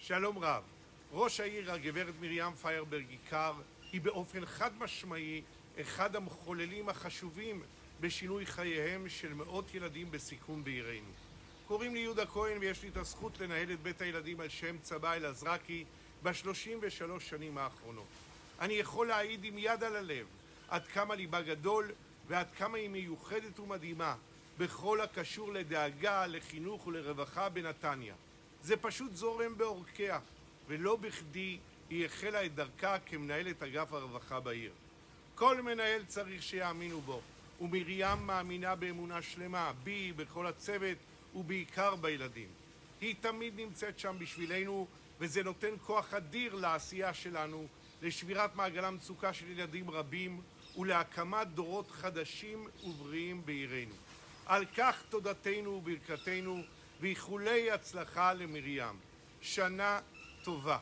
שלום רב. ראש העיר הגברת מרים פיירברג עיקר היא באופן חד משמעי אחד המחוללים החשובים בשינוי חייהם של מאות ילדים בסיכון בעירנו. קוראים לי יהודה כהן ויש לי את הזכות לנהל את בית הילדים על שם צבא אל-עזרקי ב-33 שנים האחרונות. אני יכול להעיד עם יד על הלב עד כמה ליבה גדול ועד כמה היא מיוחדת ומדהימה בכל הקשור לדאגה, לחינוך ולרווחה בנתניה. זה פשוט זורם בעורקיה, ולא בכדי היא החלה את דרכה כמנהלת אגף הרווחה בעיר. כל מנהל צריך שיאמינו בו, ומרים מאמינה באמונה שלמה, בי, בכל הצוות ובעיקר בילדים. היא תמיד נמצאת שם בשבילנו, וזה נותן כוח אדיר לעשייה שלנו, לשבירת מעגל המצוקה של ילדים רבים, ולהקמת דורות חדשים ובריאים בעירנו. על כך תודתנו וברכתנו, ואיחולי הצלחה למרים. שנה טובה.